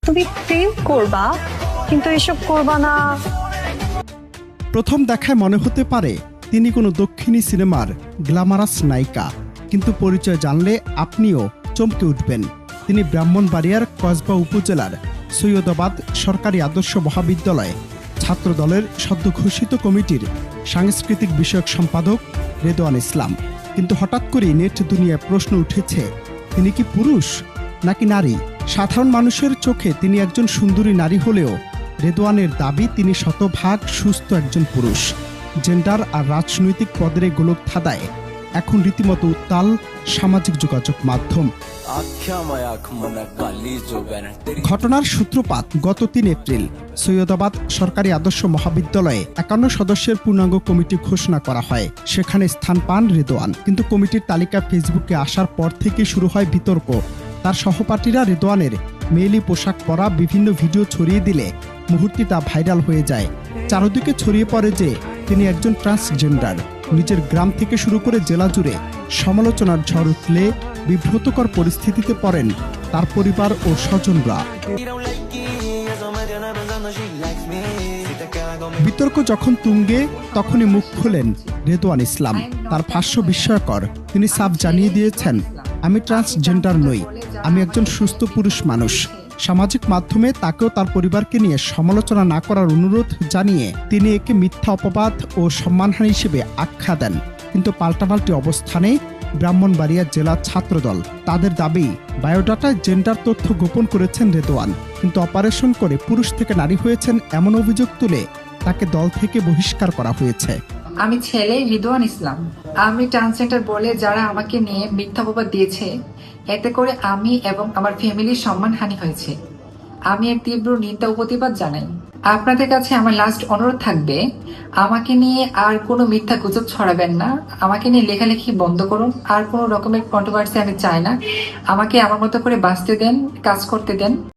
তুমি প্রেম করবা কিন্তু এসব করবা না। প্রথম দেখায় মনে হতে পারে তিনি কোনো দক্ষিণী সিনেমার গ্ল্যামারাস নায়িকা, কিন্তু পরিচয় জানলে আপনিও চমকে উঠবেন। তিনি ব্রাহ্মণবাড়িয়ার কসবা উপজেলার সৈয়দাবাদ সরকারি আদর্শ মহাবিদ্যালয় ছাত্রদলের সদ্য ঘোষিত কমিটির সাংস্কৃতিক বিষয়ক সম্পাদক রেদওয়ান ইসলাম। কিন্তু হঠাৎ করেই নেট দুনিয়ায় প্রশ্ন উঠেছে, তিনি কি পুরুষ নাকি নারী? সাধারণ মানুষের চোখে তিনি একজন সুন্দরী নারী হলেও রেদওয়ানের দাবি তিনি শতভাগ সুস্থ একজন পুরুষ। জেন্ডার আর রাজনৈতিক পদের এই গোলক ধাঁধায় এখন রীতিমতো উত্তাল সামাজিক যোগাযোগ মাধ্যম। ঘটনার সূত্রপাত গত ৩ এপ্রিল সৈয়দাবাদ সরকারি আদর্শ মহাবিদ্যালয়ে ৫১ সদস্যের পূর্ণাঙ্গ কমিটি ঘোষণা করা হয়। সেখানে স্থান পান রেদওয়ান, কিন্তু কমিটির তালিকা ফেসবুকে আসার পর থেকে শুরু হয় বিতর্ক। তার সহপাঠীরা রেদওয়ানের মেয়েলি পোশাক পরা বিভিন্ন ভিডিও ছড়িয়ে দিলে মুহূর্তে তা ভাইরাল হয়ে যায়। চারদিকে ছড়িয়ে পড়ে যে তিনি একজন ট্রান্সজেন্ডার। নিজের গ্রাম থেকে শুরু করে জেলা জুড়ে সমালোচনার ঝড় উঠলে বিব্রতকর পরিস্থিতিতে পড়েন তার পরিবার ও স্বজনরা। বিতর্ক যখন তুঙ্গে, তখনই মুখ খোলেন রেদওয়ান ইসলাম। তার ভাষ্য বিস্ময়কর। তিনি সাফ জানিয়ে দিয়েছেন, আমি ট্রান্সজেন্ডার নই, আমি একজন সুস্থ পুরুষ মানুষ। সামাজিক মাধ্যমে তাকেও তার পরিবারকে নিয়ে সমালোচনা না করার অনুরোধ জানিয়ে তিনি একে মিথ্যা অপবাদ ও সম্মানহানি হিসেবে আখ্যা দেন। কিন্তু পাল্টাপাল্টি অবস্থানে ব্রাহ্মণবাড়িয়া জেলা ছাত্রদল। তাদের দাবি, বায়োডাটায় জেন্ডার তথ্য গোপন করেছেন রেদওয়ান, কিন্তু অপারেশন করে পুরুষ থেকে নারী হয়েছেন এমন অভিযোগ তুলে তাকে দল থেকে বহিষ্কার করা হয়েছে। আমি ছেলে রেদওয়ান ইসলাম। আমি ট্রান্সজেন্ডার বলে যারা আমাকে নিয়ে মিথ্যা অপবাদ দিয়েছে, এতে করে আমি এবং আমার ফ্যামিলির সম্মানহানি হয়েছে। আমি এর তীব্র নিন্দা ও প্রতিবাদ জানাই। আপনাদের কাছে আমার লাস্ট অনুরোধ থাকবে, আমাকে নিয়ে আর কোনো মিথ্যা গুজব ছড়াবেন না। আমাকে নিয়ে লেখালেখি বন্ধ করুন। আর কোনো রকমের কন্ট্রোভার্সি আমি চাই না। আমাকে আমার মতো করে বাঁচতে দেন, কাজ করতে দেন।